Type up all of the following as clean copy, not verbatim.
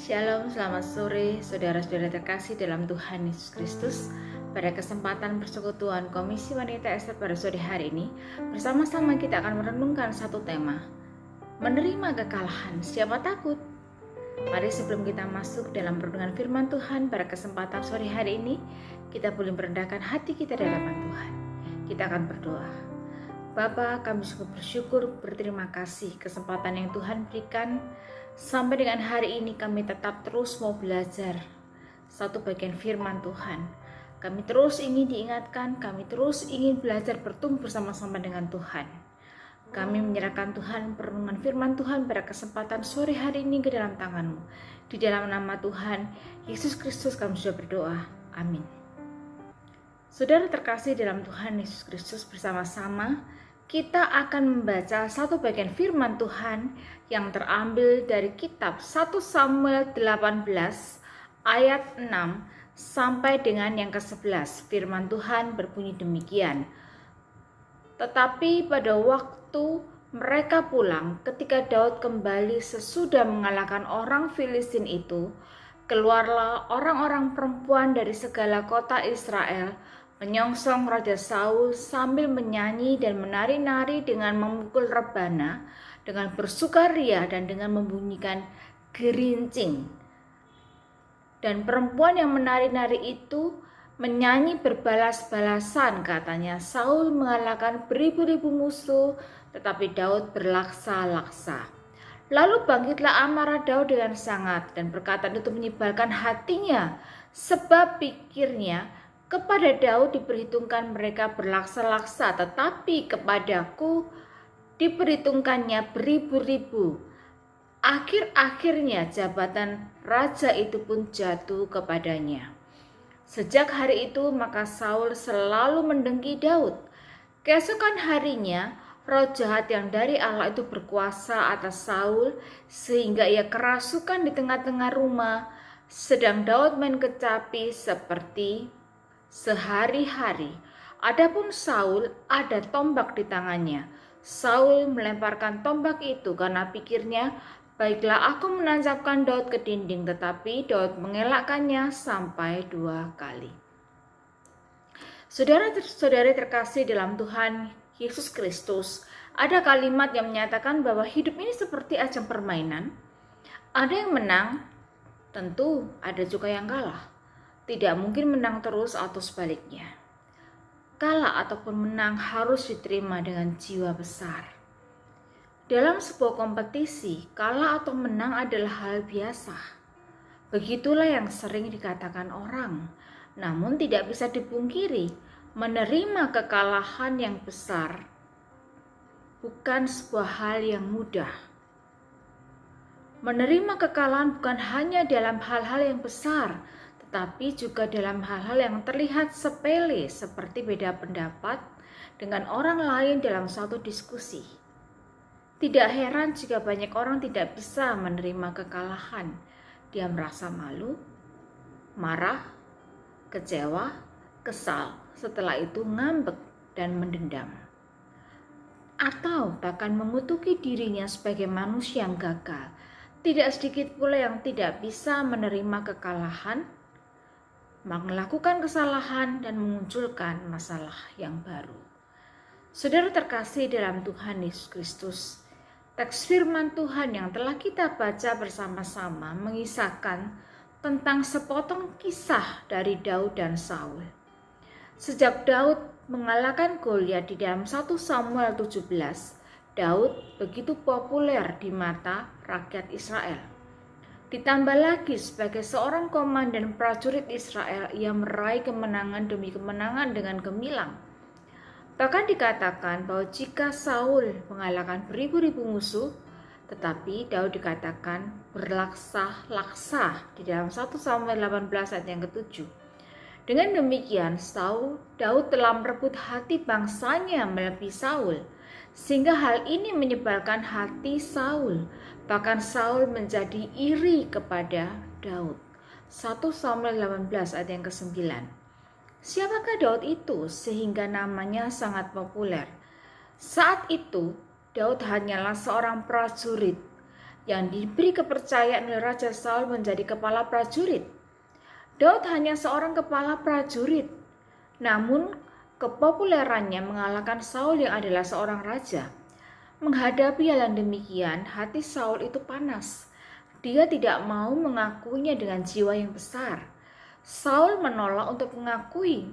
Shalom, selamat sore saudara-saudara terkasih dalam Tuhan Yesus Kristus. Pada kesempatan persekutuan Komisi Wanita Ester pada sore hari ini, bersama-sama kita akan merenungkan satu tema, menerima kekalahan, siapa takut? Mari sebelum kita masuk dalam renungan firman Tuhan pada kesempatan sore hari ini, kita boleh merendahkan hati kita di hadapan Tuhan. Kita akan berdoa. Bapa, kami sungguh bersyukur, berterima kasih kesempatan yang Tuhan berikan. Sampai dengan hari ini kami tetap terus mau belajar satu bagian firman Tuhan. Kami terus ingin diingatkan, kami terus ingin belajar bertumbuh bersama-sama dengan Tuhan. Kami menyerahkan Tuhan perenungan firman Tuhan pada kesempatan sore hari ini ke dalam tangan-Mu. Di dalam nama Tuhan Yesus Kristus kami sudah berdoa. Amin. Saudara terkasih dalam Tuhan Yesus Kristus, bersama-sama kita akan membaca satu bagian firman Tuhan yang terambil dari kitab 1 Samuel 18 ayat 6 sampai dengan yang ke-11. Firman Tuhan berbunyi demikian. Tetapi pada waktu mereka pulang, ketika Daud kembali sesudah mengalahkan orang Filistin itu, keluarlah orang-orang perempuan dari segala kota Israel menyongsong Raja Saul sambil menyanyi dan menari-nari dengan memukul rebana, dengan bersukaria dan dengan membunyikan gerincing. Dan perempuan yang menari-nari itu menyanyi berbalas-balasan, katanya, Saul mengalahkan beribu-ribu musuh, tetapi Daud berlaksa-laksa. Lalu bangkitlah amarah Daud dengan sangat, dan perkataan itu menyebalkan hatinya, sebab pikirnya, kepada Daud diperhitungkan mereka berlaksa-laksa, tetapi kepadaku diperhitungkannya beribu-ribu. Akhir-akhirnya jabatan raja itu pun jatuh kepadanya. Sejak hari itu maka Saul selalu mendengki Daud. Keesokan harinya roh jahat yang dari Allah itu berkuasa atas Saul sehingga ia kerasukan di tengah-tengah rumah, sedang Daud main kecapi seperti sehari-hari. Adapun Saul ada tombak di tangannya. Saul melemparkan tombak itu karena pikirnya, baiklah aku menancapkan Daud ke dinding, tetapi Daud mengelakkannya sampai 2 kali. Saudara-saudari terkasih dalam Tuhan Yesus Kristus, ada kalimat yang menyatakan bahwa hidup ini seperti ajang permainan. Ada yang menang, tentu ada juga yang kalah. Tidak mungkin menang terus atau sebaliknya. Kalah ataupun menang harus diterima dengan jiwa besar. Dalam sebuah kompetisi, kalah atau menang adalah hal biasa. Begitulah yang sering dikatakan orang. Namun tidak bisa dipungkiri, menerima kekalahan yang besar bukan sebuah hal yang mudah. Menerima kekalahan bukan hanya dalam hal-hal yang besar, tapi juga dalam hal-hal yang terlihat sepele seperti beda pendapat dengan orang lain dalam suatu diskusi. Tidak heran jika banyak orang tidak bisa menerima kekalahan. Dia merasa malu, marah, kecewa, kesal, setelah itu ngambek dan mendendam. Atau bahkan mengutuki dirinya sebagai manusia yang gagal. Tidak sedikit pula yang tidak bisa menerima kekalahan, melakukan kesalahan dan memunculkan masalah yang baru. Saudara terkasih dalam Tuhan Yesus Kristus, teks firman Tuhan yang telah kita baca bersama-sama mengisahkan tentang sepotong kisah dari Daud dan Saul. Sejak Daud mengalahkan Goliat di dalam 1 Samuel 17, Daud begitu populer di mata rakyat Israel. Ditambah lagi sebagai seorang komandan prajurit Israel, ia meraih kemenangan demi kemenangan dengan gemilang. Bahkan dikatakan bahwa jika Saul mengalahkan beribu-ribu musuh, tetapi Daud dikatakan berlaksa-laksa di dalam 1 Samuel 18 ayat yang ke-7. Dengan demikian, Daud telah merebut hati bangsanya melebihi Saul, sehingga hal ini menyebalkan hati Saul. Bahkan Saul menjadi iri kepada Daud. 1 Samuel 18 ayat yang ke-9. Siapakah Daud itu sehingga namanya sangat populer? Saat itu Daud hanyalah seorang prajurit yang diberi kepercayaan oleh Raja Saul menjadi kepala prajurit. Daud hanya seorang kepala prajurit, namun kepopulerannya mengalahkan Saul yang adalah seorang raja. Menghadapi hal yang demikian, hati Saul itu panas. Dia tidak mau mengakuinya dengan jiwa yang besar. Saul menolak untuk mengakui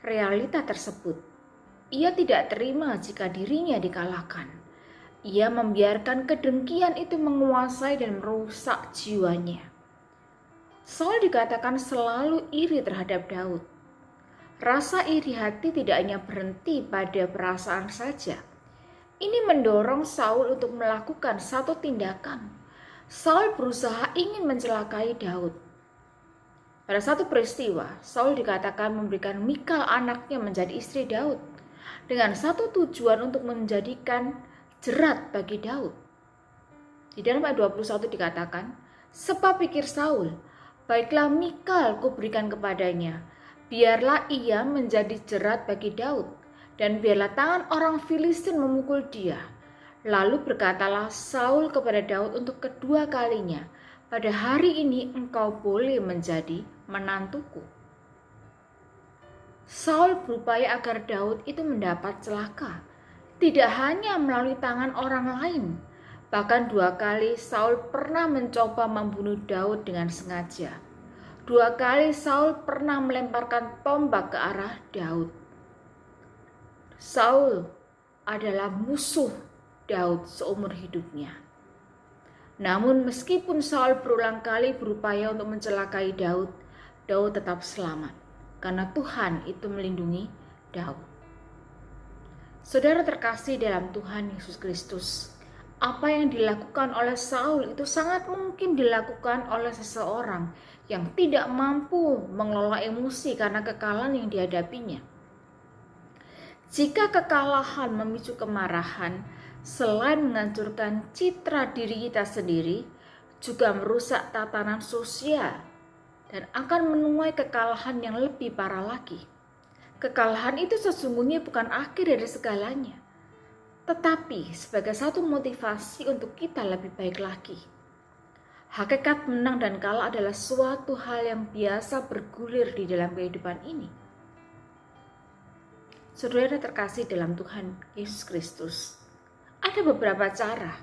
realita tersebut. Ia tidak terima jika dirinya dikalahkan. Ia membiarkan kedengkian itu menguasai dan merusak jiwanya. Saul dikatakan selalu iri terhadap Daud. Rasa iri hati tidak hanya berhenti pada perasaan saja. Ini mendorong Saul untuk melakukan satu tindakan. Saul berusaha ingin mencelakai Daud. Pada satu peristiwa, Saul dikatakan memberikan Mikal anaknya menjadi istri Daud dengan satu tujuan untuk menjadikan jerat bagi Daud. Di dalam ayat 21 dikatakan, sebab pikir Saul, baiklah Mikal kuberikan kepadanya, biarlah ia menjadi jerat bagi Daud, dan biarlah tangan orang Filistin memukul dia. Lalu berkatalah Saul kepada Daud untuk kedua kalinya, pada hari ini engkau boleh menjadi menantuku. Saul berupaya agar Daud itu mendapat celaka, tidak hanya melalui tangan orang lain. Bahkan 2 kali Saul pernah mencoba membunuh Daud dengan sengaja. 2 kali Saul pernah melemparkan tombak ke arah Daud. Saul adalah musuh Daud seumur hidupnya. Namun meskipun Saul berulang kali berupaya untuk mencelakai Daud, Daud tetap selamat karena Tuhan itu melindungi Daud. Saudara terkasih dalam Tuhan Yesus Kristus, apa yang dilakukan oleh Saul itu sangat mungkin dilakukan oleh seseorang yang tidak mampu mengelola emosi karena kekalahan yang dihadapinya. Jika kekalahan memicu kemarahan, selain menghancurkan citra diri kita sendiri, juga merusak tatanan sosial dan akan menuai kekalahan yang lebih parah lagi. Kekalahan itu sesungguhnya bukan akhir dari segalanya, tetapi sebagai satu motivasi untuk kita lebih baik lagi. Hakikat menang dan kalah adalah suatu hal yang biasa bergulir di dalam kehidupan ini. Saudara terkasih dalam Tuhan Yesus Kristus, ada beberapa cara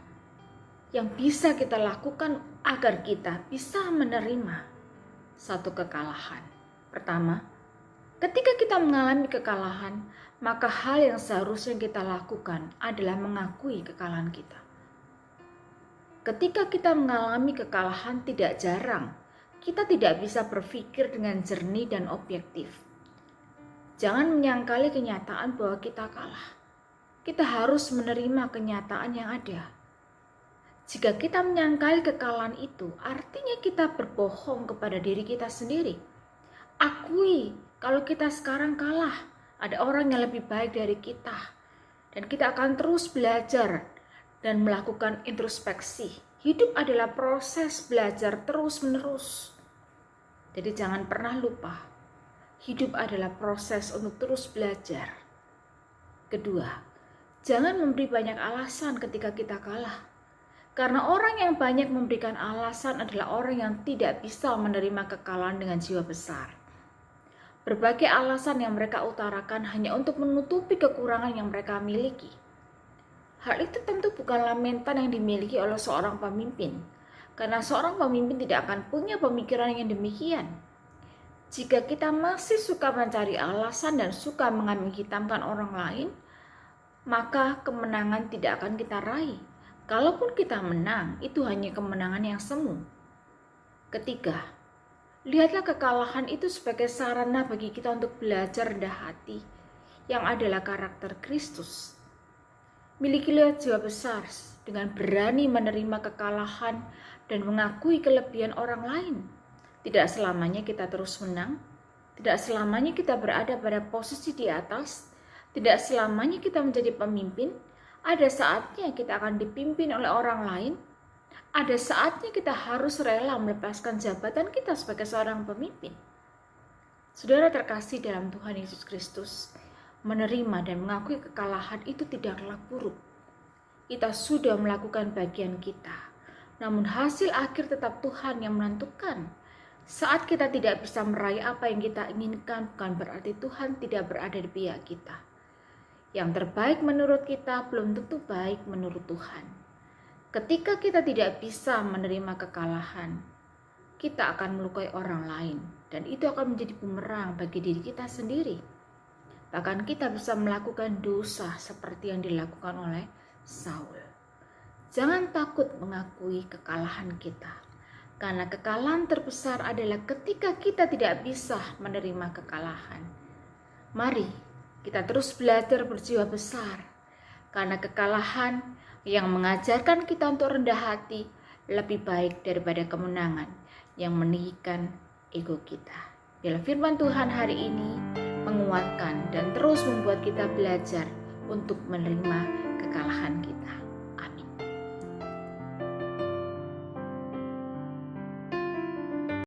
yang bisa kita lakukan agar kita bisa menerima satu kekalahan. Pertama, ketika kita mengalami kekalahan, maka hal yang seharusnya kita lakukan adalah mengakui kekalahan kita. Ketika kita mengalami kekalahan, tidak jarang kita tidak bisa berpikir dengan jernih dan objektif. Jangan menyangkali kenyataan bahwa kita kalah. Kita harus menerima kenyataan yang ada. Jika kita menyangkali kekalahan itu, artinya kita berbohong kepada diri kita sendiri. Akui kalau kita sekarang kalah, ada orang yang lebih baik dari kita. Dan kita akan terus belajar dan melakukan introspeksi. Hidup adalah proses belajar terus-menerus. Jadi jangan pernah lupa, hidup adalah proses untuk terus belajar. Kedua, jangan memberi banyak alasan ketika kita kalah. Karena orang yang banyak memberikan alasan adalah orang yang tidak bisa menerima kekalahan dengan jiwa besar. Berbagai alasan yang mereka utarakan hanya untuk menutupi kekurangan yang mereka miliki. Hal itu tentu bukanlah mental yang dimiliki oleh seorang pemimpin, karena seorang pemimpin tidak akan punya pemikiran yang demikian. Jika kita masih suka mencari alasan dan suka mengambing hitamkan orang lain, maka kemenangan tidak akan kita raih. Kalaupun kita menang, itu hanya kemenangan yang semu. Ketiga, lihatlah kekalahan itu sebagai sarana bagi kita untuk belajar rendah hati, yang adalah karakter Kristus. Milikilah jiwa besar dengan berani menerima kekalahan dan mengakui kelebihan orang lain. Tidak selamanya kita terus menang, tidak selamanya kita berada pada posisi di atas, tidak selamanya kita menjadi pemimpin. Ada saatnya kita akan dipimpin oleh orang lain. Ada saatnya kita harus rela melepaskan jabatan kita sebagai seorang pemimpin. Saudara terkasih dalam Tuhan Yesus Kristus, menerima dan mengakui kekalahan itu tidaklah buruk. Kita sudah melakukan bagian kita. namun hasil akhir tetap Tuhan yang menentukan. Saat kita tidak bisa meraih apa yang kita inginkan, bukan berarti Tuhan tidak berada di pihak kita. Yang terbaik menurut kita belum tentu baik menurut Tuhan. Ketika kita tidak bisa menerima kekalahan, kita akan melukai orang lain, dan itu akan menjadi bumerang bagi diri kita sendiri. Bahkan kita bisa melakukan dosa seperti yang dilakukan oleh Saul. Jangan takut mengakui kekalahan kita, karena kekalahan terbesar adalah ketika kita tidak bisa menerima kekalahan. Mari kita terus belajar berjiwa besar, karena kekalahan yang mengajarkan kita untuk rendah hati lebih baik daripada kemenangan yang meninggikan ego kita. Biarlah firman Tuhan hari ini menguatkan dan terus membuat kita belajar untuk menerima